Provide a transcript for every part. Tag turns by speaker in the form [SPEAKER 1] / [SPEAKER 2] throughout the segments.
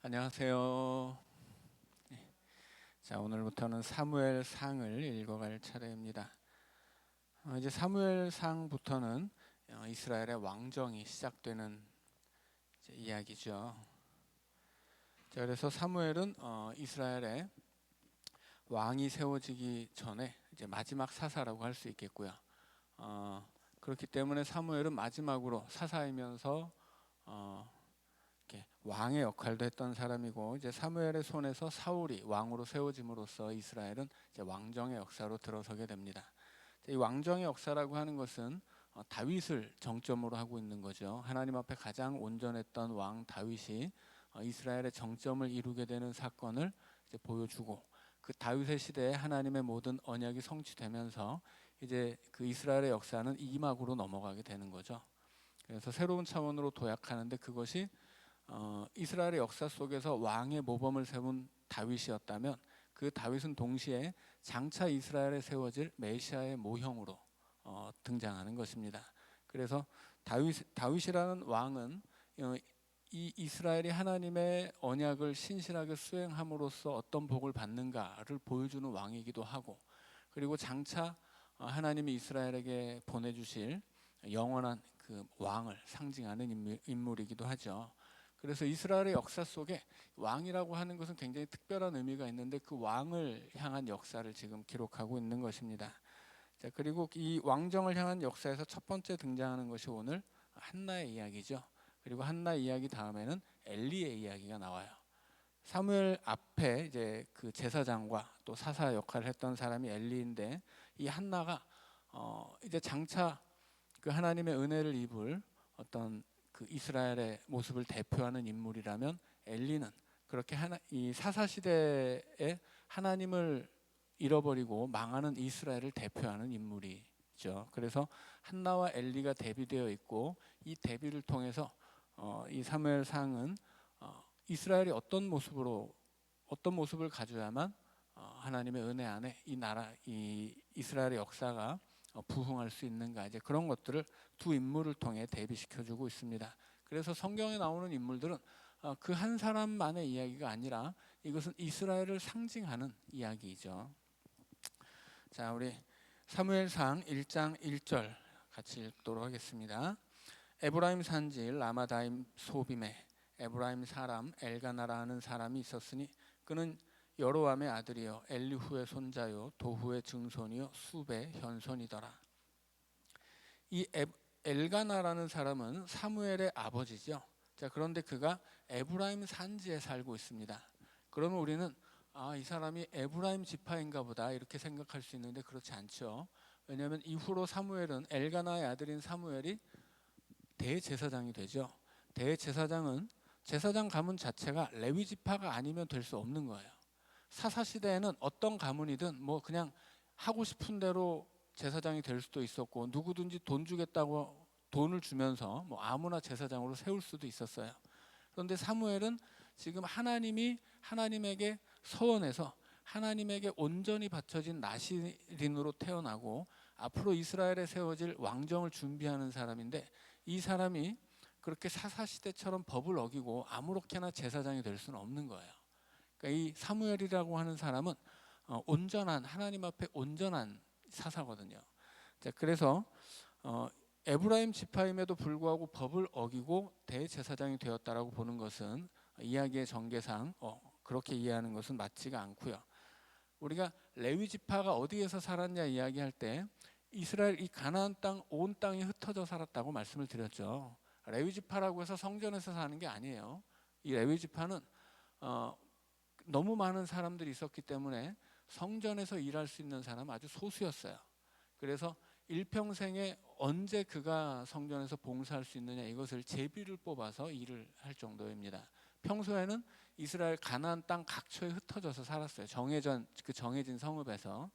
[SPEAKER 1] 안녕하세요. 자, 오늘부터는 사무엘상을 읽어갈 차례입니다. 이제 사무엘상부터는 이스라엘의 왕정이 시작되는 이제 이야기죠. 자, 그래서 사무엘은 이스라엘의 왕이 세워지기 전에 이제 마지막 사사라고 할 수 있겠고요. 그렇기 때문에 사무엘은 마지막으로 사사이면서 왕의 역할도 했던 사람이고, 이제 사무엘의 손에서 사울이 왕으로 세워짐으로써 이스라엘은 이제 왕정의 역사로 들어서게 됩니다. 이 왕정의 역사라고 하는 것은 다윗을 정점으로 하고 있는 거죠. 하나님 앞에 가장 온전했던 왕 다윗이 이스라엘의 정점을 이루게 되는 사건을 이제 보여주고, 그 다윗의 시대에 하나님의 모든 언약이 성취되면서 이제 그 이스라엘의 역사는 이막으로 넘어가게 되는 거죠. 그래서 새로운 차원으로 도약하는데, 그것이 이스라엘의 역사 속에서 왕의 모범을 세운 다윗이었다면, 그 다윗은 동시에 장차 이스라엘에 세워질 메시아의 모형으로 등장하는 것입니다. 그래서 다윗이라는 왕은 이 이스라엘이 하나님의 언약을 신실하게 수행함으로써 어떤 복을 받는가를 보여주는 왕이기도 하고, 그리고 장차 하나님이 이스라엘에게 보내주실 영원한 그 왕을 상징하는 인물이기도 하죠. 그래서 이스라엘의 역사 속에 왕이라고 하는 것은 굉장히 특별한 의미가 있는데, 그 왕을 향한 역사를 지금 기록하고 있는 것입니다. 자, 그리고 이 왕정을 향한 역사에서 첫 번째 등장하는 것이 오늘 한나의 이야기죠. 그리고 한나의 이야기 다음에는 엘리의 이야기가 나와요. 사무엘 앞에 이제 그 제사장과 또 사사 역할을 했던 사람이 엘리인데, 이 한나가 이제 장차 그 하나님의 은혜를 입을 어떤 그 이스라엘의 모습을 대표하는 인물이라면, 엘리는 그렇게 이 사사 시대에 하나님을 잃어버리고 망하는 이스라엘을 대표하는 인물이죠. 그래서 한나와 엘리가 대비되어 있고, 이 대비를 통해서 이 사무엘상은 이스라엘이 어떤 모습을 가져야만 하나님의 은혜 안에 이 이스라엘의 역사가 부흥할 수 있는가, 이제 그런 것들을 두 인물을 통해 대비시켜주고 있습니다. 그래서 성경에 나오는 인물들은 그 한 사람만의 이야기가 아니라 이것은 이스라엘을 상징하는 이야기이죠. 자, 우리 사무엘상 1장 1절 같이 읽도록 하겠습니다. 에브라임 산지 라마다임 소빔에 에브라임 사람 엘가나라 하는 사람이 있었으니, 그는 여로암의 아들이요 엘리후의 손자요 도후의 증손이요 숲의 현손이더라. 이 엘가나라는 사람은 사무엘의 아버지죠. 자, 그런데 그가 에브라임 산지에 살고 있습니다. 그러면 우리는 이 사람이 에브라임 지파인가 보다 이렇게 생각할 수 있는데, 그렇지 않죠. 왜냐하면 이후로 사무엘은, 엘가나의 아들인 사무엘이 대제사장이 되죠. 대제사장은 제사장 가문 자체가 레위 지파가 아니면 될 수 없는 거예요. 사사 시대에는 어떤 가문이든 뭐 그냥 하고 싶은 대로 제사장이 될 수도 있었고, 누구든지 돈 주겠다고 돈을 주면서 뭐 아무나 제사장으로 세울 수도 있었어요. 그런데 사무엘은 지금 하나님이 하나님에게 서원해서 하나님에게 온전히 바쳐진 나시린으로 태어나고 앞으로 이스라엘에 세워질 왕정을 준비하는 사람인데, 이 사람이 그렇게 사사시대처럼 법을 어기고 아무렇게나 제사장이 될 수는 없는 거예요. 그러니까 이 사무엘이라고 하는 사람은 온전한, 하나님 앞에 온전한 사사거든요. 자, 그래서 에브라임 지파임에도 불구하고 법을 어기고 대제사장이 되었다라고 보는 것은 이야기의 전개상 그렇게 이해하는 것은 맞지가 않고요. 우리가 레위 지파가 어디에서 살았냐 이야기할 때 이스라엘 이 가나안 땅 온 땅이 흩어져 살았다고 말씀을 드렸죠. 레위 지파라고 해서 성전에서 사는 게 아니에요. 이 레위 지파는 너무 많은 사람들이 있었기 때문에 성전에서 일할 수 있는 사람은 아주 소수였어요. 그래서 일평생에 언제 그가 성전에서 봉사할 수 있느냐, 이것을 제비를 뽑아서 일을 할 정도입니다. 평소에는 이스라엘 가나안 땅 각처에 흩어져서 살았어요. 정해진 성읍에서.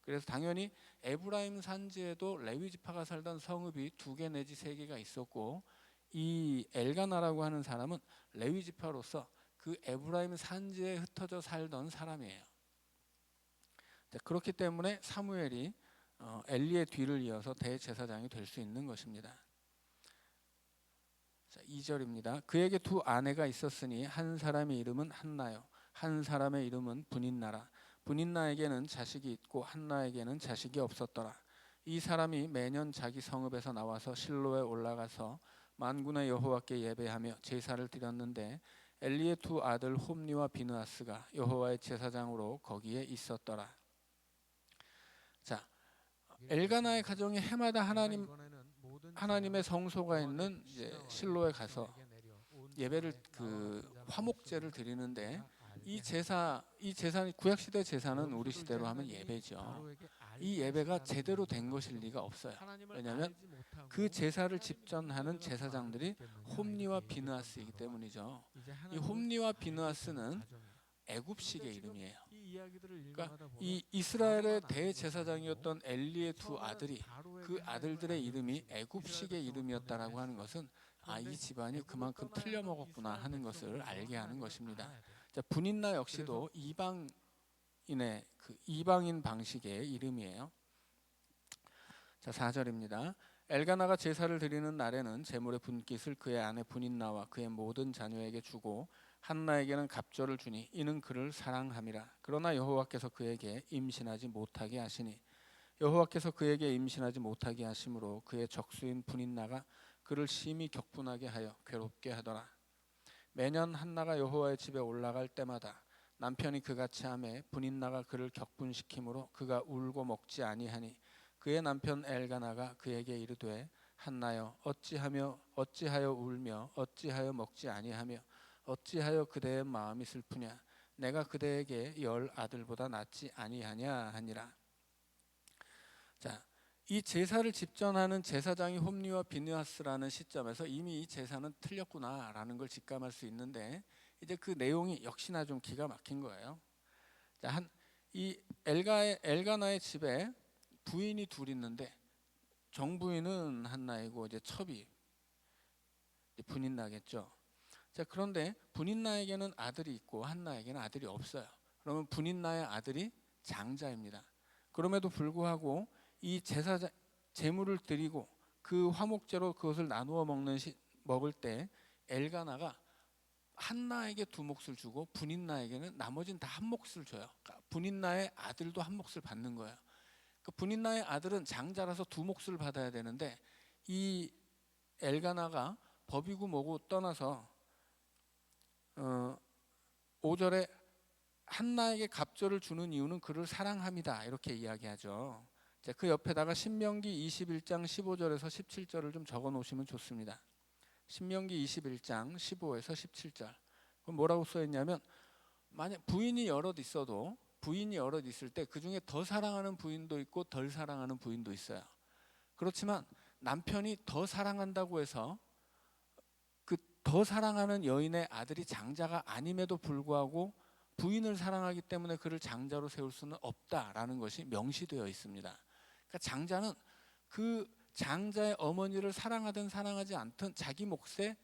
[SPEAKER 1] 그래서 당연히 에브라임 산지에도 레위 지파가 살던 성읍이 2개 내지 3개가 있었고, 이 엘가나라고 하는 사람은 레위 지파로서 그 에브라임 산지에 흩어져 살던 사람이에요. 그렇기 때문에 사무엘이 엘리의 뒤를 이어서 대제사장이 될 수 있는 것입니다. 자, 2절입니다. 그에게 두 아내가 있었으니 한 사람의 이름은 한나요, 한 사람의 이름은 분인나라. 분인나에게는 자식이 있고 한나에게는 자식이 없었더라. 이 사람이 매년 자기 성읍에서 나와서 실로에 올라가서 만군의 여호와께 예배하며 제사를 드렸는데 엘리의 두 아들 홈니와 비느하스가 여호와의 제사장으로 거기에 있었더라. 자, 엘가나의 가정이 해마다 하나님의 성소가 있는 이제 실로에 가서 예배를 화목제를 드리는데 이 제사는 구약 시대 제사는 우리 시대로 하면 예배죠. 이 예배가 제대로 된 것일 리가 없어요. 왜냐하면 그 제사를 집전하는 제사장들이 홈니와 비느하스이기 때문이죠. 이 홈니와 비느하스는 애굽식의 이름이에요. 그러니까 이 이스라엘의 대제사장이었던 엘리의 두 아들이 그 아들들의 이름이 애굽식의 이름이었다라고 하는 것은 이 집안이 그만큼 틀려 먹었구나 하는 것을 알게 하는 것입니다. 자, 분인나 역시도 이방인 방식의 이름이에요. 자, 4절입니다. 엘가나가 제사를 드리는 날에는 제물의 분깃을 그의 아내 분인나와 그의 모든 자녀에게 주고 한나에게는 갑절을 주니 이는 그를 사랑함이라. 그러나 여호와께서 그에게 임신하지 못하게 하시니 여호와께서 그에게 임신하지 못하게 하심으로 그의 적수인 분인나가 그를 심히 격분하게 하여 괴롭게 하더라. 매년 한나가 여호와의 집에 올라갈 때마다 남편이 그같이 하매 분인나가 그를 격분시키므로 그가 울고 먹지 아니하니 그의 남편 엘가나가 그에게 이르되 한나여 어찌하여 울며 어찌하여 먹지 아니하며 어찌하여 그대의 마음이 슬프냐 내가 그대에게 10 아들보다 낫지 아니하냐 하니라. 자, 이 제사를 집전하는 제사장이 홈리와 비느하스라는 시점에서 이미 이 제사는 틀렸구나라는 걸 직감할 수 있는데 이제 그 내용이 역시나 좀 기가 막힌 거예요. 자, 이 엘가나의 집에 부인이 둘 있는데 정부인은 한나이고 이제 첩이 분인나겠죠. 자, 그런데 분인나에게는 아들이 있고 한나에게는 아들이 없어요. 그러면 분인나의 아들이 장자입니다. 그럼에도 불구하고 이 제물을 드리고 그 화목제로 그것을 나누어 먹을 때 엘가나가 한나에게 2몫을 주고 분인나에게는 나머지는 다 1몫을 줘요. 그러니까 분인나의 아들도 1몫을 받는 거예요. 그 분인나의 아들은 장자라서 2몫을 받아야 되는데 이 엘가나가 법이고 뭐고 떠나서 5절에 한나에게 갑절을 주는 이유는 그를 사랑함이다 이렇게 이야기하죠. 자, 그 옆에다가 신명기 21장 15절에서 17절을 좀 적어 놓으시면 좋습니다. 신명기 21장 15에서 17절. 그럼 뭐라고 써 있냐면 만약 부인이 여럿 있을 때 그중에 더 사랑하는 부인도 있고 덜 사랑하는 부인도 있어요. 그렇지만 남편이 더 사랑한다고 해서 그 더 사랑하는 여인의 아들이 장자가 아님에도 불구하고 부인을 사랑하기 때문에 그를 장자로 세울 수는 없다라는 것이 명시되어 있습니다. 그러니까 장자는 그 장자의 어머니를 사랑하든 사랑하지 않든 자기 몫의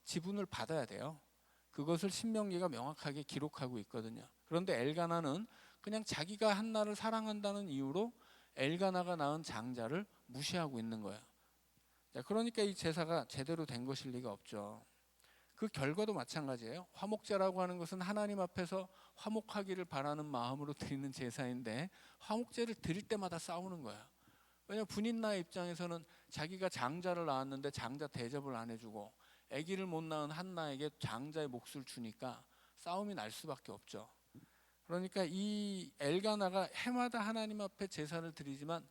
[SPEAKER 1] 지분을 받아야 돼요. 그것을 신명기가 명확하게 기록하고 있거든요. 그런데 엘가나는 그냥 자기가 한나를 사랑한다는 이유로 엘가나가 낳은 장자를 무시하고 있는 거예요. 자, 그러니까 이 제사가 제대로 된 것일 리가 없죠. 그 결과도 마찬가지예요. 화목제라고 하는 것은 하나님 앞에서 화목하기를 바라는 마음으로 드리는 제사인데 화목제를 드릴 때마다 싸우는 거예요. 왜냐하면 분인나의 입장에서는 자기가 장자를 낳았는데 장자 대접을 안 해주고 아기를 못 낳은 한나에게 장자의 몫을 주니까 싸움이 날 수밖에 없죠. 그러니까 이 엘가나가 해마다 하나님 앞에 제사를 드리지만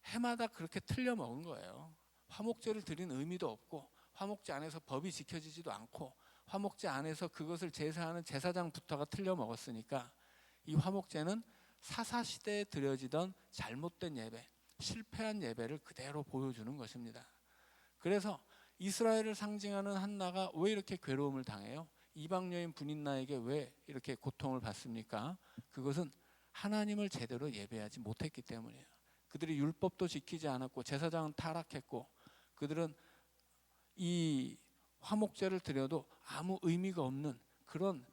[SPEAKER 1] 해마다 그렇게 틀려 먹은 거예요. 화목제를 드린 의미도 없고 화목제 안에서 법이 지켜지지도 않고 화목제 안에서 그것을 제사하는 제사장부터가 틀려 먹었으니까 이 화목제는 사사시대에 드려지던 잘못된 예배, 실패한 예배를 그대로 보여주는 것입니다. 그래서 이스라엘을 상징하는 한나가 왜 이렇게 괴로움을 당해요? 이방 여인 분인나에게 왜 이렇게 고통을 받습니까? 그것은 하나님을 제대로 예배하지 못했기 때문이에요. 그들이 율법도 지키지 않았고 제사장은 타락했고 그들은 이 화목제를 드려도 아무 의미가 없는 그런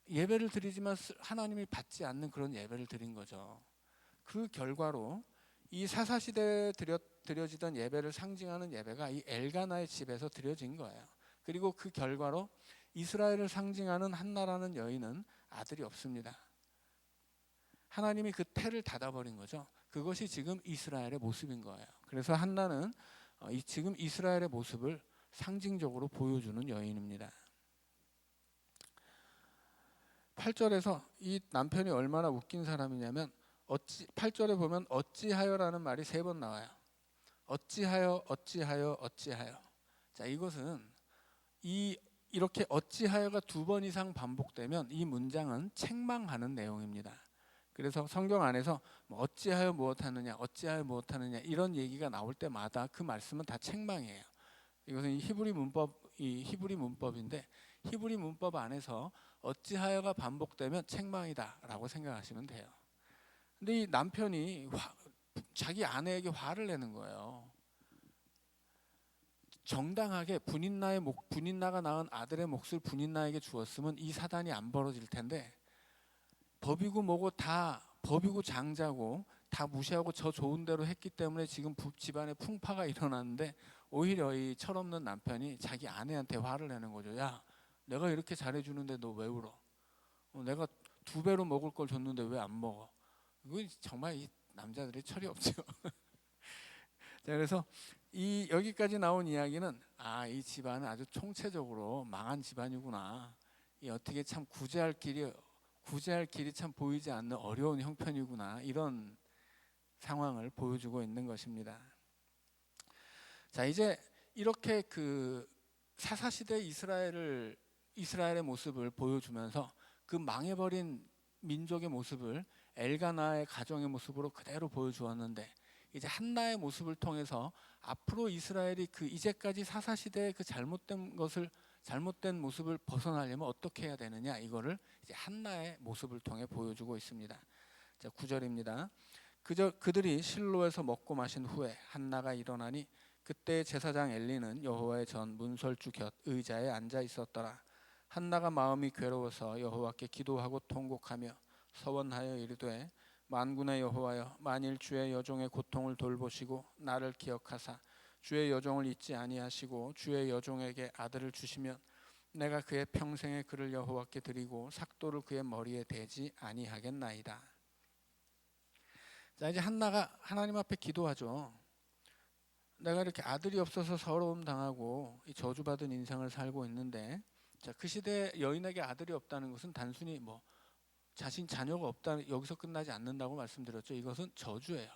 [SPEAKER 1] 예배를 드리지만 하나님이 받지 않는 그런 예배를 드린 거죠. 그 결과로 이 사사시대에 드려지던 예배를 상징하는 예배가 이 엘가나의 집에서 드려진 거예요. 그리고 그 결과로 이스라엘을 상징하는 한나라는 여인은 아들이 없습니다. 하나님이 그 태를 닫아버린 거죠. 그것이 지금 이스라엘의 모습인 거예요. 그래서 한나는 지금 이스라엘의 모습을 상징적으로 보여주는 여인입니다. 8절에서 이 남편이 얼마나 웃긴 사람이냐면 8절에 보면 어찌하여라는 말이 3번 나와요. 어찌하여 어찌하여 어찌하여. 자, 이것은 이렇게 어찌하여가 2번 이상 반복되면 이 문장은 책망하는 내용입니다. 그래서 성경 안에서 어찌하여 무엇하느냐 어찌하여 무엇하느냐 이런 얘기가 나올 때마다 그 말씀은 다 책망이에요. 이것은 이 히브리 문법인데 히브리 문법 안에서 어찌하여가 반복되면 책망이다라고 생각하시면 돼요. 근데 이 남편이 자기 아내에게 화를 내는 거예요. 정당하게 분인나가 낳은 아들의 몫을 분인나에게 주었으면 이 사단이 안 벌어질 텐데 법이고 뭐고 다 법이고 장자고 다 무시하고 저 좋은 대로 했기 때문에 지금 집안에 풍파가 일어났는데 오히려 이 철없는 남편이 자기 아내한테 화를 내는 거죠. 야, 내가 이렇게 잘해주는데 너 왜 울어? 내가 2배로 먹을 걸 줬는데 왜 안 먹어? 이거 정말 이 남자들이 철이 없죠. 자, 그래서 여기까지 나온 이야기는 이 집안은 아주 총체적으로 망한 집안이구나. 어떻게 참 구제할 길이 참 보이지 않는 어려운 형편이구나. 이런 상황을 보여주고 있는 것입니다. 자, 이제 이렇게 그 사사시대 이스라엘의 모습을 보여주면서 그 망해버린 민족의 모습을 엘가나의 가정의 모습으로 그대로 보여주었는데 이제 한나의 모습을 통해서 앞으로 이스라엘이 그 이제까지 사사시대의 그 잘못된 모습을 벗어나려면 어떻게 해야 되느냐, 이거를 이제 한나의 모습을 통해 보여주고 있습니다. 자, 9절입니다. 그들이 실로에서 먹고 마신 후에 한나가 일어나니 그때 제사장 엘리는 여호와의 전 문설주 곁 의자에 앉아 있었더라. 한나가 마음이 괴로워서 여호와께 기도하고 통곡하며 서원하여 이르되 만군의 여호와여, 만일 주의 여종의 고통을 돌보시고 나를 기억하사 주의 여종을 잊지 아니하시고 주의 여종에게 아들을 주시면 내가 그의 평생에 그를 여호와께 드리고 삭도를 그의 머리에 대지 아니하겠나이다. 자, 이제 한나가 하나님 앞에 기도하죠. 내가 이렇게 아들이 없어서 서러움 당하고 이 저주받은 인생을 살고 있는데, 자, 그 시대 여인에게 아들이 없다는 것은 단순히 자신 자녀가 없다 여기서 끝나지 않는다고 말씀드렸죠. 이것은 저주예요.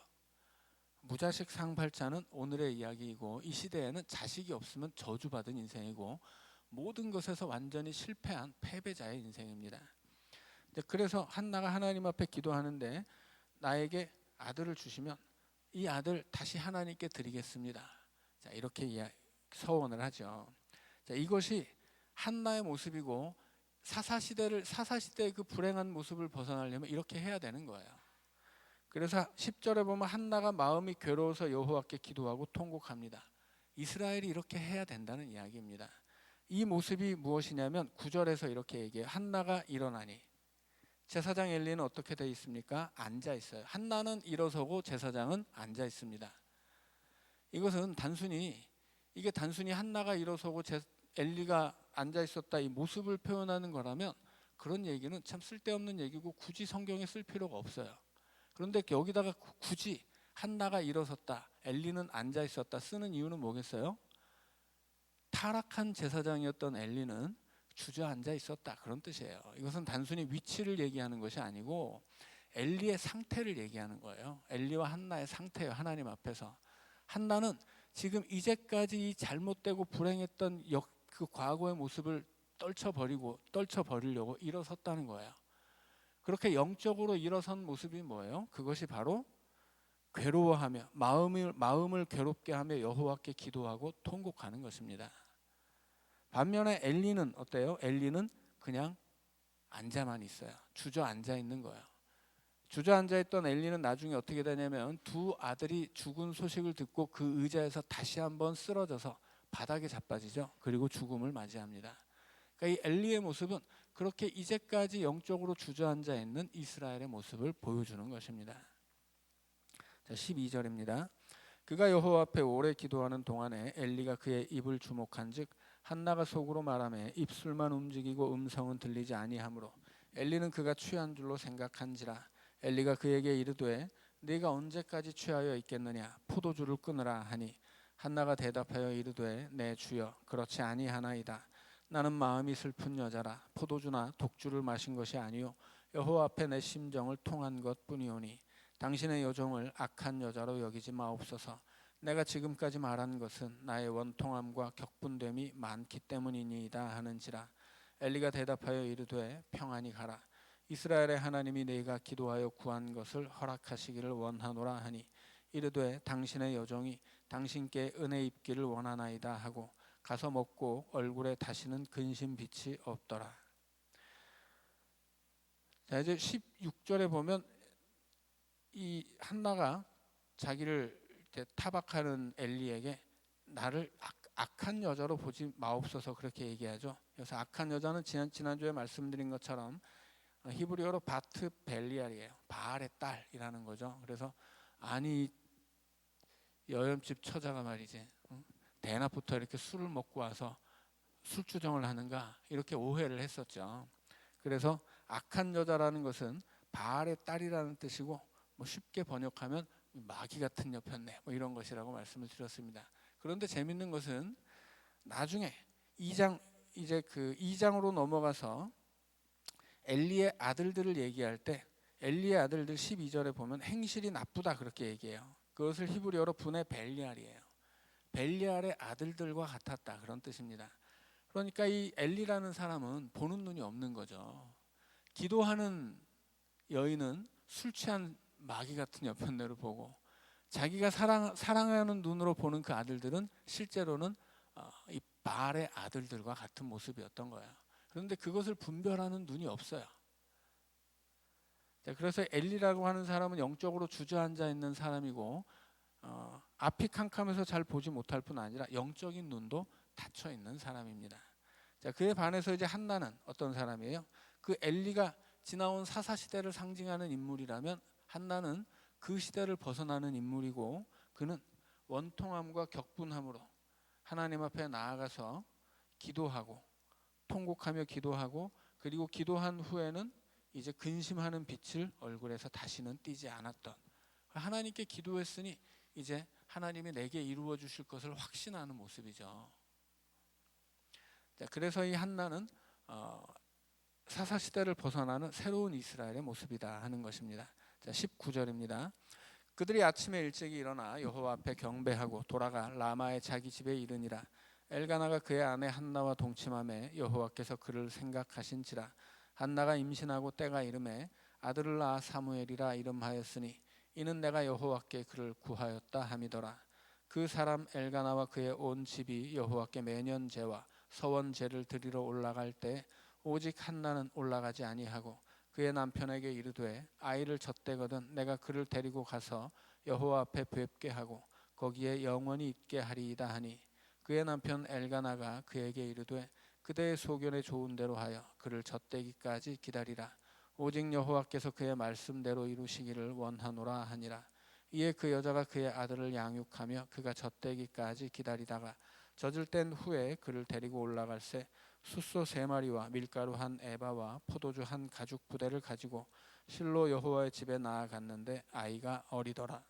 [SPEAKER 1] 무자식 상팔자는 오늘의 이야기이고 이 시대에는 자식이 없으면 저주받은 인생이고 모든 것에서 완전히 실패한 패배자의 인생입니다. 그래서 한나가 하나님 앞에 기도하는데 나에게 아들을 주시면 이 아들 다시 하나님께 드리겠습니다. 자, 이렇게 서원을 하죠. 자, 이것이 한나의 모습이고 사사시대의 그 불행한 모습을 벗어나려면 이렇게 해야 되는 거예요. 그래서 10절에 보면 한나가 마음이 괴로워서 여호와께 기도하고 통곡합니다. 이스라엘이 이렇게 해야 된다는 이야기입니다. 이 모습이 무엇이냐면 9절에서 이렇게 얘기해요. 한나가 일어나니. 제사장 엘리는 어떻게 되어 있습니까? 앉아 있어요. 한나는 일어서고 제사장은 앉아 있습니다. 이것은 단순히 한나가 일어서고 엘리가 앉아 있었다 이 모습을 표현하는 거라면 그런 얘기는 참 쓸데없는 얘기고 굳이 성경에 쓸 필요가 없어요. 그런데 여기다가 굳이 한나가 일어섰다, 엘리는 앉아 있었다 쓰는 이유는 뭐겠어요? 타락한 제사장이었던 엘리는 주저앉아 있었다, 그런 뜻이에요. 이것은 단순히 위치를 얘기하는 것이 아니고 엘리의 상태를 얘기하는 거예요. 엘리와 한나의 상태예요. 하나님 앞에서 한나는 지금 이제까지 이 잘못되고 불행했던 그 과거의 모습을 떨쳐버리려고 일어섰다는 거예요. 그렇게 영적으로 일어선 모습이 뭐예요? 그것이 바로 괴로워하며 마음을 괴롭게 하며 여호와께 기도하고 통곡하는 것입니다. 반면에 엘리는 어때요? 엘리는 그냥 앉아만 있어요. 주저앉아 있는 거예요. 주저앉아 있던 엘리는 나중에 어떻게 되냐면 2 아들이 죽은 소식을 듣고 그 의자에서 다시 한번 쓰러져서 바닥에 자빠지죠. 그리고 죽음을 맞이합니다. 그러니까 이 엘리의 모습은 그렇게 이제까지 영적으로 주저앉아 있는 이스라엘의 모습을 보여주는 것입니다. 자, 12절입니다. 그가 여호와 앞에 오래 기도하는 동안에 엘리가 그의 입을 주목한즉 한나가 속으로 말하며 입술만 움직이고 음성은 들리지 아니하므로 엘리는 그가 취한 줄로 생각한지라. 엘리가 그에게 이르되 네가 언제까지 취하여 있겠느냐 포도주를 끊으라 하니 한나가 대답하여 이르되 내 주여 그렇지 아니하나이다. 나는 마음이 슬픈 여자라 포도주나 독주를 마신 것이 아니요 여호와 앞에 내 심정을 통한 것뿐이오니 당신의 여종을 악한 여자로 여기지 마옵소서. 내가 지금까지 말한 것은 나의 원통함과 격분됨이 많기 때문이니이다 하는지라. 엘리가 대답하여 이르되 평안히 가라. 이스라엘의 하나님이 네가 기도하여 구한 것을 허락하시기를 원하노라 하니 이르되 당신의 여종이 당신께 은혜 입기를 원하나이다 하고 가서 먹고 얼굴에 다시는 근심 빛이 없더라. 자, 이제 16절에 보면 이 한나가 자기를 이제 타박하는 엘리에게 나를 악한 여자로 보지 마옵소서 그렇게 얘기하죠. 그래서 악한 여자는 지난주에 말씀드린 것처럼 히브리어로 바트 벨리알이에요. 바알의 딸이라는 거죠. 그래서 아니 여염집 처자가 말이지 대낮부터 이렇게 술을 먹고 와서 술주정을 하는가 이렇게 오해를 했었죠. 그래서 악한 여자라는 것은 바알의 딸이라는 뜻이고 뭐 쉽게 번역하면 마귀 같은 여편네 뭐 이런 것이라고 말씀을 드렸습니다. 그런데 재밌는 것은 나중에 2장 이제 그 2장으로 넘어가서 엘리의 아들들을 얘기할 때 엘리의 아들들 12절에 보면 행실이 나쁘다 그렇게 얘기해요. 그것을 히브리어로 분의 벨리알이에요. 벨리알의 아들들과 같았다 그런 뜻입니다. 그러니까 이 엘리라는 사람은 보는 눈이 없는 거죠. 기도하는 여인은 술 취한 마귀 같은 여편네를 보고 자기가 사랑하는 눈으로 보는 그 아들들은 실제로는 이 바알의 아들들과 같은 모습이었던 거예요. 그런데 그것을 분별하는 눈이 없어요. 그래서 엘리라고 하는 사람은 영적으로 주저앉아 있는 사람이고 앞이 캄캄해서 잘 보지 못할 뿐 아니라 영적인 눈도 닫혀 있는 사람입니다. 자, 그에 반해서 이제 한나는 어떤 사람이에요? 그 엘리가 지나온 사사 시대를 상징하는 인물이라면 한나는 그 시대를 벗어나는 인물이고 그는 원통함과 격분함으로 하나님 앞에 나아가서 기도하고 통곡하며 기도하고 그리고 기도한 후에는 이제 근심하는 빛을 얼굴에서 다시는 띠지 않았던 하나님께 기도했으니 이제 하나님이 내게 이루어 주실 것을 확신하는 모습이죠. 자, 그래서 이 한나는 사사시대를 벗어나는 새로운 이스라엘의 모습이다 하는 것입니다. 자, 19절입니다. 그들이 아침에 일찍이 일어나 여호와 앞에 경배하고 돌아가 라마의 자기 집에 이르니라. 엘가나가 그의 아내 한나와 동침하매 여호와께서 그를 생각하신지라. 한나가 임신하고 때가 이름에 아들을 낳아 사무엘이라 이름하였으니 이는 내가 여호와께 그를 구하였다 함이더라. 그 사람 엘가나와 그의 온 집이 여호와께 매년 제와 서원 제를 드리러 올라갈 때 오직 한나는 올라가지 아니하고 그의 남편에게 이르되 아이를 젖대거든 내가 그를 데리고 가서 여호와 앞에 뵙게 하고 거기에 영원히 있게 하리이다 하니 그의 남편 엘가나가 그에게 이르되 그대의 소견에 좋은 대로 하여 그를 젖대기까지 기다리라. 오직 여호와께서 그의 말씀대로 이루시기를 원하노라 하니라. 이에 그 여자가 그의 아들을 양육하며 그가 젖대기까지 기다리다가 젖을 땐 후에 그를 데리고 올라갈새 숫소 3마리와 밀가루 한 에바와 포도주 한 가죽 부대를 가지고 실로 여호와의 집에 나아갔는데 아이가 어리더라.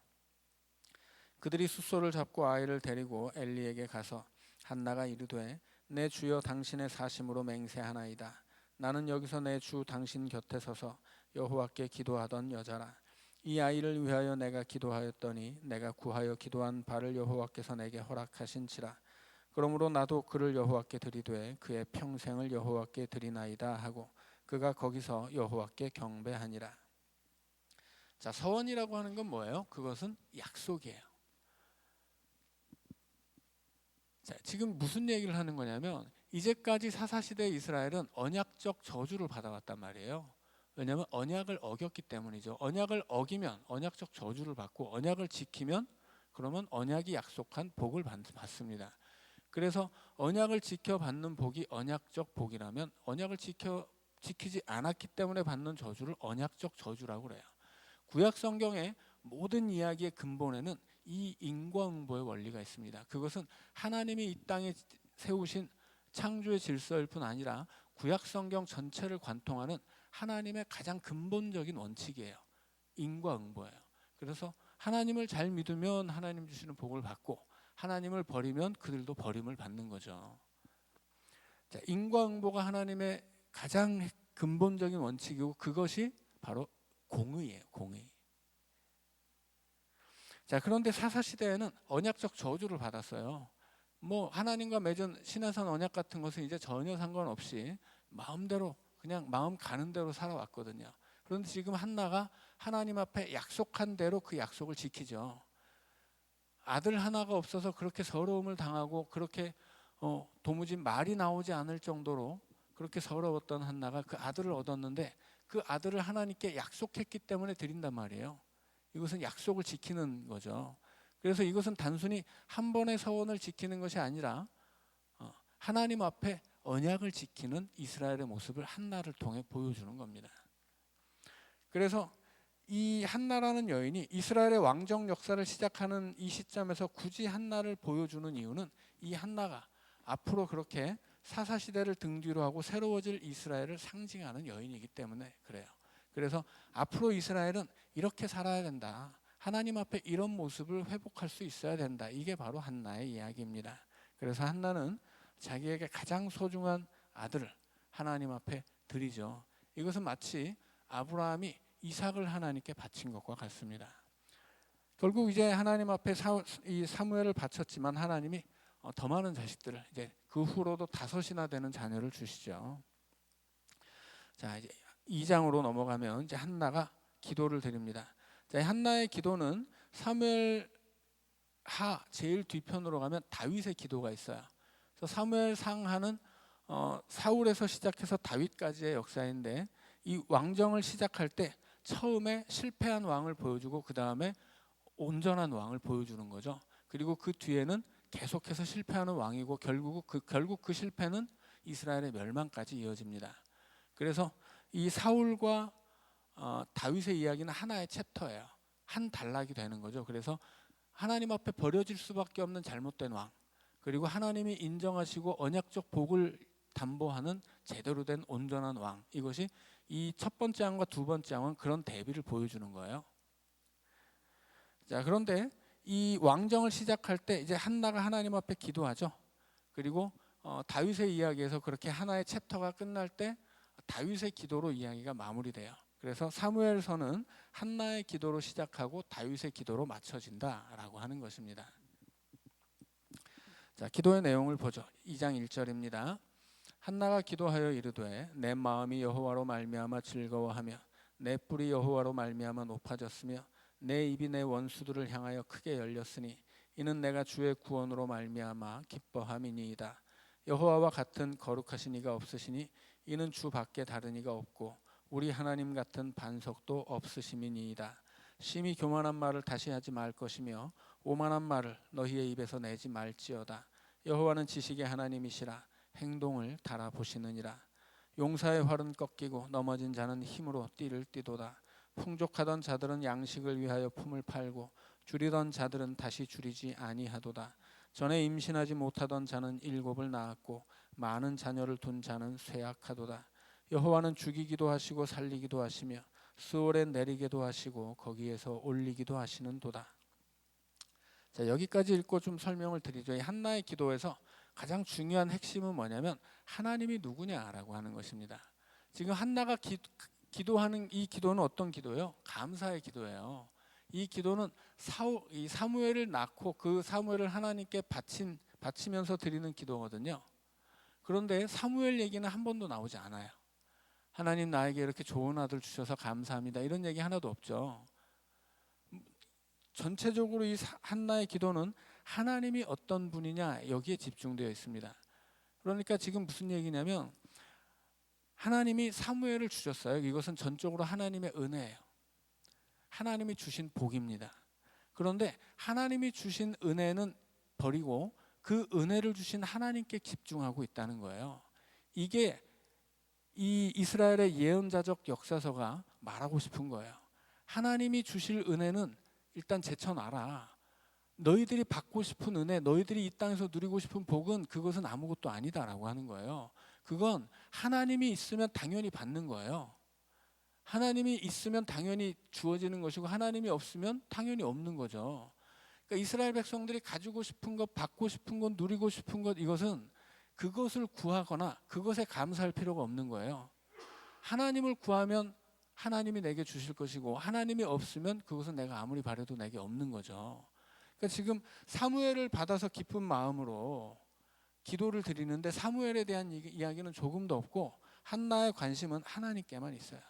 [SPEAKER 1] 그들이 숫소를 잡고 아이를 데리고 엘리에게 가서 한나가 이르되 내 주여 당신의 사심으로 맹세하나이다. 나는 여기서 내 주 당신 곁에 서서 여호와께 기도하던 여자라. 이 아이를 위하여 내가 기도하였더니 내가 구하여 기도한 바를 여호와께서 내게 허락하신지라. 그러므로 나도 그를 여호와께 드리되 그의 평생을 여호와께 드리나이다 하고 그가 거기서 여호와께 경배하니라. 자, 서원이라고 하는 건 뭐예요? 그것은 약속이에요. 자, 지금 무슨 얘기를 하는 거냐면 이제까지 사사시대 이스라엘은 언약적 저주를 받아왔단 말이에요. 왜냐하면 언약을 어겼기 때문이죠. 언약을 어기면 언약적 저주를 받고 언약을 지키면 그러면 언약이 약속한 복을 받습니다. 그래서 언약을 지켜받는 복이 언약적 복이라면 언약을 지키지 않았기 때문에 받는 저주를 언약적 저주라고 그래요. 구약 성경에 모든 이야기의 근본에는 이 인과응보의 원리가 있습니다. 그것은 하나님이 이 땅에 세우신 창조의 질서일 뿐 아니라 구약 성경 전체를 관통하는 하나님의 가장 근본적인 원칙이에요. 인과응보예요. 그래서 하나님을 잘 믿으면 하나님 주시는 복을 받고 하나님을 버리면 그들도 버림을 받는 거죠. 자, 인과응보가 하나님의 가장 근본적인 원칙이고 그것이 바로 공의예요. 공의. 자, 그런데 사사시대에는 언약적 저주를 받았어요. 뭐 하나님과 맺은 신화산 언약 같은 것은 이제 전혀 상관없이 마음대로 그냥 마음 가는 대로 살아왔거든요. 그런데 지금 한나가 하나님 앞에 약속한 대로 그 약속을 지키죠. 아들 하나가 없어서 그렇게 서러움을 당하고 그렇게 도무지 말이 나오지 않을 정도로 그렇게 서러웠던 한나가 그 아들을 얻었는데 그 아들을 하나님께 약속했기 때문에 드린단 말이에요. 이것은 약속을 지키는 거죠. 그래서 이것은 단순히 한 번의 서원을 지키는 것이 아니라 하나님 앞에 언약을 지키는 이스라엘의 모습을 한나를 통해 보여주는 겁니다. 그래서 이 한나라는 여인이 이스라엘의 왕정 역사를 시작하는 이 시점에서 굳이 한나를 보여주는 이유는 이 한나가 앞으로 그렇게 사사시대를 등 뒤로 하고 새로워질 이스라엘을 상징하는 여인이기 때문에 그래요. 그래서 앞으로 이스라엘은 이렇게 살아야 된다. 하나님 앞에 이런 모습을 회복할 수 있어야 된다. 이게 바로 한나의 이야기입니다. 그래서 한나는 자기에게 가장 소중한 아들을 하나님 앞에 드리죠. 이것은 마치 아브라함이 이삭을 하나님께 바친 것과 같습니다. 결국 이제 하나님 앞에 이 사무엘을 바쳤지만 하나님이 더 많은 자식들을 이제 그 후로도 5이나 되는 자녀를 주시죠. 자, 이제 2장으로 넘어가면 이제 한나가 기도를 드립니다. 자, 한나의 기도는 사무엘 하 제일 뒤편으로 가면 다윗의 기도가 있어요. 그래서 사무엘 상하는 사울에서 시작해서 다윗까지의 역사인데 이 왕정을 시작할 때 처음에 실패한 왕을 보여주고 그 다음에 온전한 왕을 보여주는 거죠. 그리고 그 뒤에는 계속해서 실패하는 왕이고 결국 그 실패는 이스라엘의 멸망까지 이어집니다. 그래서 이 사울과 다윗의 이야기는 하나의 챕터예요. 한 단락이 되는 거죠. 그래서 하나님 앞에 버려질 수밖에 없는 잘못된 왕, 그리고 하나님이 인정하시고 언약적 복을 담보하는 제대로 된 온전한 왕, 이것이 이 첫 번째 왕과 두 번째 왕은 그런 대비를 보여주는 거예요. 자, 그런데 이 왕정을 시작할 때 이제 한나가 하나님 앞에 기도하죠. 그리고 다윗의 이야기에서 그렇게 하나의 챕터가 끝날 때 다윗의 기도로 이야기가 마무리돼요. 그래서 사무엘서는 한나의 기도로 시작하고 다윗의 기도로 맞춰진다라고 하는 것입니다. 자, 기도의 내용을 보죠. 2장 1절입니다. 한나가 기도하여 이르되 내 마음이 여호와로 말미암아 즐거워하며 내 뿔이 여호와로 말미암아 높아졌으며 내 입이 내 원수들을 향하여 크게 열렸으니 이는 내가 주의 구원으로 말미암아 기뻐함이니이다. 여호와와 같은 거룩하신 이가 없으시니 이는 주 밖에 다른 이가 없고 우리 하나님 같은 반석도 없으심이니이다. 심히 교만한 말을 다시 하지 말 것이며 오만한 말을 너희의 입에서 내지 말지어다. 여호와는 지식의 하나님이시라 행동을 달아보시느니라. 용사의 활은 꺾이고 넘어진 자는 힘으로 띠를 띠도다. 풍족하던 자들은 양식을 위하여 품을 팔고 줄이던 자들은 다시 줄이지 아니하도다. 전에 임신하지 못하던 자는 7을 낳았고 많은 자녀를 둔 자는 쇠약하도다. 여호와는 죽이기도 하시고 살리기도 하시며 스올에 내리기도 하시고 거기에서 올리기도 하시는도다. 자, 여기까지 읽고 좀 설명을 드리죠. 이 한나의 기도에서 가장 중요한 핵심은 뭐냐면 하나님이 누구냐라고 하는 것입니다. 지금 한나가 기도하는 이 기도는 어떤 기도예요? 감사의 기도예요. 이 기도는 이 사무엘을 낳고 그 사무엘을 하나님께 바치면서 드리는 기도거든요. 그런데 사무엘 얘기는 한 번도 나오지 않아요. 하나님 나에게 이렇게 좋은 아들 주셔서 감사합니다. 이런 얘기 하나도 없죠. 전체적으로 이 한나의 기도는 하나님이 어떤 분이냐 여기에 집중되어 있습니다. 그러니까 지금 무슨 얘기냐면 하나님이 사무엘을 주셨어요. 이것은 전적으로 하나님의 은혜예요. 하나님이 주신 복입니다. 그런데 하나님이 주신 은혜는 버리고 그 은혜를 주신 하나님께 집중하고 있다는 거예요. 이게 이 이스라엘의 예언자적 역사서가 말하고 싶은 거예요. 하나님이 주실 은혜는 일단 제쳐놔라. 너희들이 받고 싶은 은혜, 너희들이 이 땅에서 누리고 싶은 복은 그것은 아무것도 아니다라고 하는 거예요. 그건 하나님이 있으면 당연히 받는 거예요. 하나님이 있으면 당연히 주어지는 것이고 하나님이 없으면 당연히 없는 거죠. 그러니까 이스라엘 백성들이 가지고 싶은 것, 받고 싶은 것, 누리고 싶은 것, 이것은 그것을 구하거나 그것에 감사할 필요가 없는 거예요. 하나님을 구하면 하나님이 내게 주실 것이고 하나님이 없으면 그것은 내가 아무리 바라도 내게 없는 거죠. 그러니까 지금 사무엘을 받아서 기쁜 마음으로 기도를 드리는데 사무엘에 대한 이야기는 조금도 없고 한나의 관심은 하나님께만 있어요.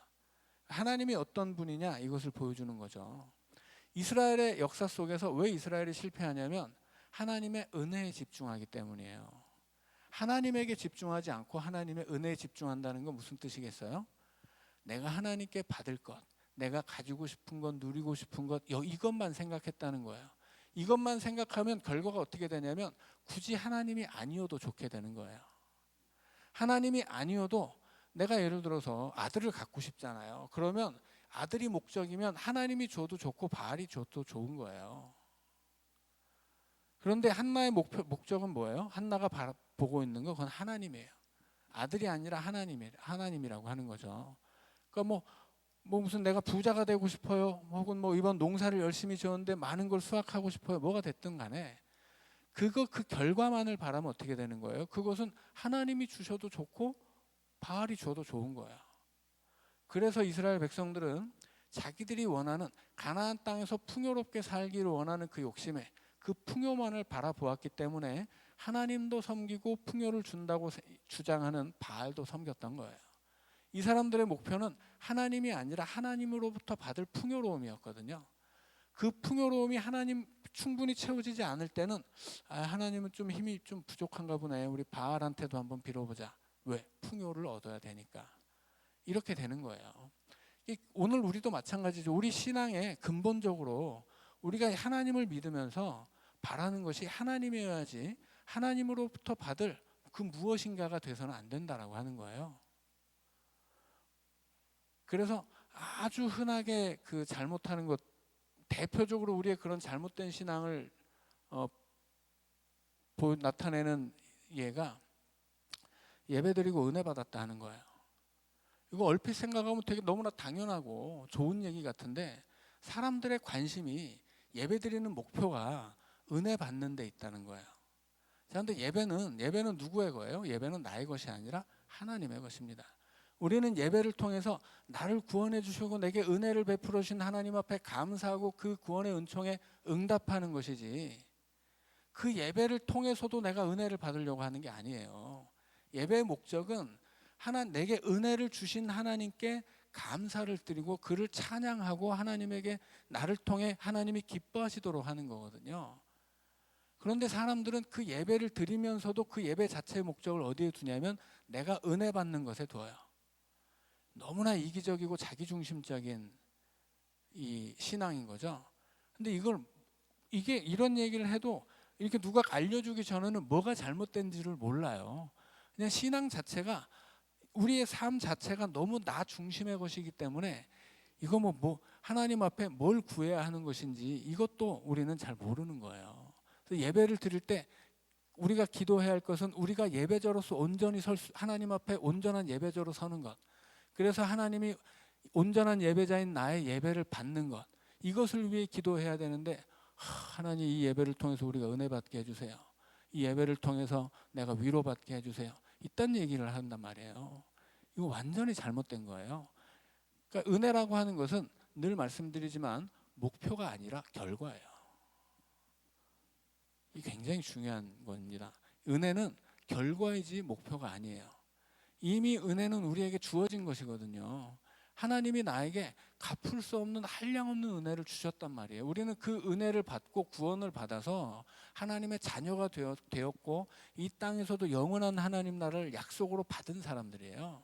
[SPEAKER 1] 하나님이 어떤 분이냐 이것을 보여주는 거죠. 이스라엘의 역사 속에서 왜 이스라엘이 실패하냐면 하나님의 은혜에 집중하기 때문이에요. 하나님에게 집중하지 않고 하나님의 은혜에 집중한다는 건 무슨 뜻이겠어요? 내가 하나님께 받을 것, 내가 가지고 싶은 것, 누리고 싶은 것, 이것만 생각했다는 거예요. 이것만 생각하면 결과가 어떻게 되냐면 굳이 하나님이 아니어도 좋게 되는 거예요. 하나님이 아니어도 내가 예를 들어서 아들을 갖고 싶잖아요. 그러면 아들이 목적이면 하나님이 줘도 좋고 바알이 줘도 좋은 거예요. 그런데 한나의 목적은 뭐예요? 한나가 보고 있는 건 그건 하나님이에요. 아들이 아니라 하나님이라고 하는 거죠. 그러니까 뭐 무슨 내가 부자가 되고 싶어요. 혹은 뭐 이번 농사를 열심히 지었는데 많은 걸 수확하고 싶어요. 뭐가 됐든 간에 그 결과만을 바라면 어떻게 되는 거예요? 그것은 하나님이 주셔도 좋고 바알이 줘도 좋은 거예요. 그래서 이스라엘 백성들은 자기들이 원하는 가나안 땅에서 풍요롭게 살기를 원하는 그 욕심에 그 풍요만을 바라보았기 때문에 하나님도 섬기고 풍요를 준다고 주장하는 바알도 섬겼던 거예요. 이 사람들의 목표는 하나님이 아니라 하나님으로부터 받을 풍요로움이었거든요. 그 풍요로움이 하나님 충분히 채워지지 않을 때는 하나님은 좀 힘이 좀 부족한가 보네. 우리 바알한테도 한번 빌어보자. 왜? 풍요를 얻어야 되니까. 이렇게 되는 거예요. 오늘 우리도 마찬가지죠. 우리 신앙에 근본적으로 우리가 하나님을 믿으면서 바라는 것이 하나님이어야지 하나님으로부터 받을 그 무엇인가가 돼서는 안 된다라고 하는 거예요. 그래서 아주 흔하게 그 잘못하는 것, 대표적으로 우리의 그런 잘못된 신앙을 나타내는 예가 예배드리고 은혜 받았다 하는 거예요. 이거 얼핏 생각하면 되게 너무나 당연하고 좋은 얘기 같은데 사람들의 관심이 예배드리는 목표가 은혜 받는 데 있다는 거예요. 그런데 예배는 누구의 거예요? 예배는 나의 것이 아니라 하나님의 것입니다. 우리는 예배를 통해서 나를 구원해 주시고 내게 은혜를 베풀어 주신 하나님 앞에 감사하고 그 구원의 은총에 응답하는 것이지 그 예배를 통해서도 내가 은혜를 받으려고 하는 게 아니에요. 예배의 목적은 내게 은혜를 주신 하나님께 감사를 드리고 그를 찬양하고 하나님에게 나를 통해 하나님이 기뻐하시도록 하는 거거든요. 그런데 사람들은 그 예배를 드리면서도 그 예배 자체의 목적을 어디에 두냐면 내가 은혜 받는 것에 둬요. 너무나 이기적이고 자기중심적인 이 신앙인 거죠. 근데 이게 이런 얘기를 해도 이렇게 누가 알려주기 전에는 뭐가 잘못된지를 몰라요. 그냥 신앙 자체가 우리의 삶 자체가 너무 나 중심의 것이기 때문에 이거 뭐 하나님 앞에 뭘 구해야 하는 것인지 이것도 우리는 잘 모르는 거예요. 그래서 예배를 드릴 때 우리가 기도해야 할 것은 우리가 예배자로서 온전히 하나님 앞에 온전한 예배자로 서는 것. 그래서 하나님이 온전한 예배자인 나의 예배를 받는 것. 이것을 위해 기도해야 되는데 하나님 이 예배를 통해서 우리가 은혜 받게 해주세요. 이 예배를 통해서 내가 위로받게 해주세요. 이딴 얘기를 한단 말이에요. 이거 완전히 잘못된 거예요. 그러니까 은혜라고 하는 것은 늘 말씀드리지만 목표가 아니라 결과예요. 이게 굉장히 중요한 겁니다. 은혜는 결과이지 목표가 아니에요. 이미 은혜는 우리에게 주어진 것이거든요. 하나님이 나에게 갚을 수 없는 한량없는 은혜를 주셨단 말이에요. 우리는 그 은혜를 받고 구원을 받아서 하나님의 자녀가 되었고 이 땅에서도 영원한 하나님 나라를 약속으로 받은 사람들이에요.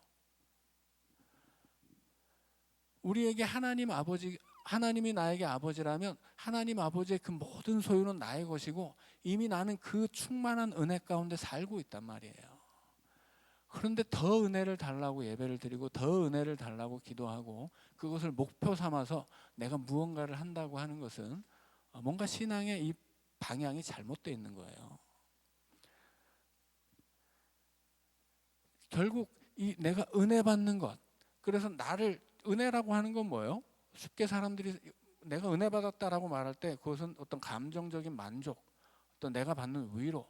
[SPEAKER 1] 우리에게 하나님이 나에게 아버지라면 하나님 아버지의 그 모든 소유는 나의 것이고 이미 나는 그 충만한 은혜 가운데 살고 있단 말이에요. 그런데 더 은혜를 달라고 예배를 드리고 더 은혜를 달라고 기도하고 그것을 목표 삼아서 내가 무언가를 한다고 하는 것은 뭔가 신앙의 이 방향이 잘못되어 있는 거예요. 결국 이 내가 은혜 받는 것, 그래서 나를 은혜라고 하는 건 뭐예요? 쉽게 사람들이 내가 은혜 받았다라고 말할 때 그것은 어떤 감정적인 만족, 어떤 내가 받는 위로,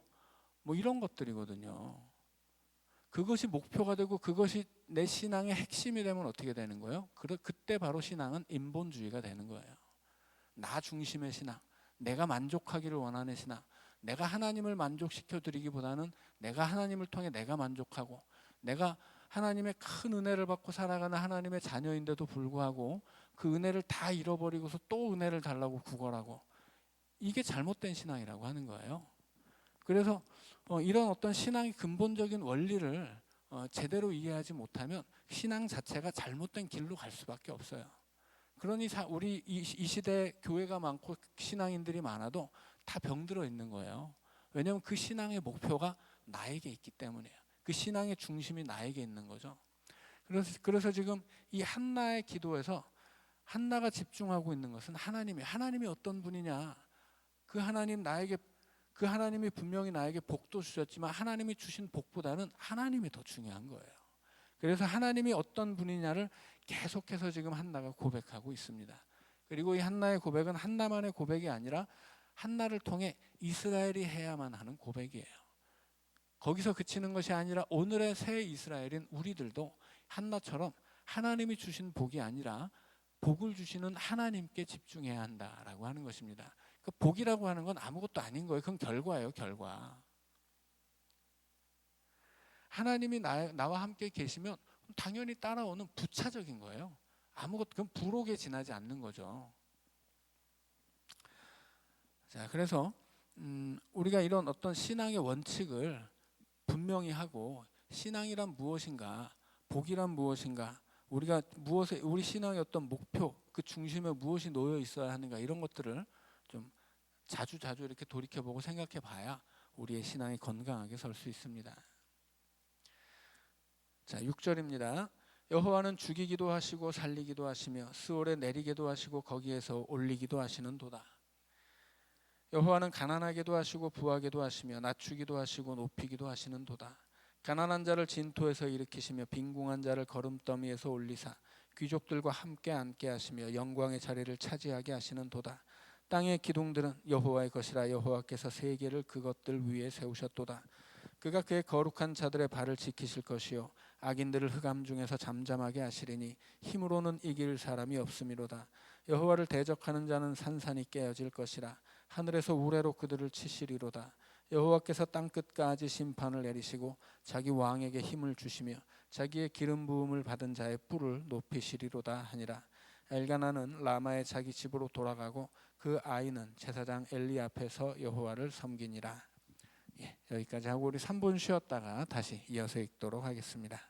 [SPEAKER 1] 뭐 이런 것들이거든요. 그것이 목표가 되고 그것이 내 신앙의 핵심이 되면 어떻게 되는 거예요? 그때 바로 신앙은 인본주의가 되는 거예요. 나 중심의 신앙, 내가 만족하기를 원하는 신앙, 내가 하나님을 만족시켜 드리기보다는 내가 하나님을 통해 내가 만족하고 내가 하나님의 큰 은혜를 받고 살아가는 하나님의 자녀인데도 불구하고 그 은혜를 다 잃어버리고서 또 은혜를 달라고 구걸하고, 이게 잘못된 신앙이라고 하는 거예요. 그래서 이런 어떤 신앙의 근본적인 원리를 제대로 이해하지 못하면 신앙 자체가 잘못된 길로 갈 수밖에 없어요. 그러니 우리 이 시대에 교회가 많고 신앙인들이 많아도 다 병들어 있는 거예요. 왜냐하면 그 신앙의 목표가 나에게 있기 때문이에요. 그 신앙의 중심이 나에게 있는 거죠. 그래서 지금 이 한나의 기도에서 한나가 집중하고 있는 것은 하나님이 어떤 분이냐, 그 하나님이 분명히 나에게 복도 주셨지만 하나님이 주신 복보다는 하나님이 더 중요한 거예요. 그래서 하나님이 어떤 분이냐를 계속해서 지금 한나가 고백하고 있습니다. 그리고 이 한나의 고백은 한나만의 고백이 아니라 한나를 통해 이스라엘이 해야만 하는 고백이에요. 거기서 그치는 것이 아니라 오늘의 새 이스라엘인 우리들도 한나처럼 하나님이 주신 복이 아니라 복을 주시는 하나님께 집중해야 한다라고 하는 것입니다. 그 복이라고 하는 건 아무것도 아닌 거예요. 그건 결과예요, 결과. 하나님이 나와 함께 계시면 당연히 따라오는 부차적인 거예요. 그건 부록에 지나지 않는 거죠. 자, 그래서 우리가 이런 어떤 신앙의 원칙을 분명히 하고, 신앙이란 무엇인가, 복이란 무엇인가, 우리 신앙의 어떤 목표, 그 중심에 무엇이 놓여 있어야 하는가, 이런 것들을 좀 자주 이렇게 돌이켜보고 생각해봐야 우리의 신앙이 건강하게 설 수 있습니다. 자, 6절입니다. 여호와는 죽이기도 하시고 살리기도 하시며 스올에 내리기도 하시고 거기에서 올리기도 하시는도다. 여호와는 가난하게도 하시고 부하게도 하시며 낮추기도 하시고 높이기도 하시는도다. 가난한 자를 진토에서 일으키시며 빈궁한 자를 거름더미에서 올리사 귀족들과 함께 앉게 하시며 영광의 자리를 차지하게 하시는도다. 땅의 기둥들은 여호와의 것이라 여호와께서 세계를 그것들 위에 세우셨도다. 그가 그의 거룩한 자들의 발을 지키실 것이요 악인들을 흑암 중에서 잠잠하게 하시리니 힘으로는 이길 사람이 없음이로다. 여호와를 대적하는 자는 산산이 깨어질 것이라 하늘에서 우레로 그들을 치시리로다. 여호와께서 땅끝까지 심판을 내리시고 자기 왕에게 힘을 주시며 자기의 기름 부음을 받은 자의 뿔을 높이시리로다 하니라. 엘가나는 라마의 자기 집으로 돌아가고 그 아이는 제사장 엘리 앞에서 여호와를 섬기니라. 여기까지 하고 우리 3분 쉬었다가 다시 이어서 읽도록 하겠습니다.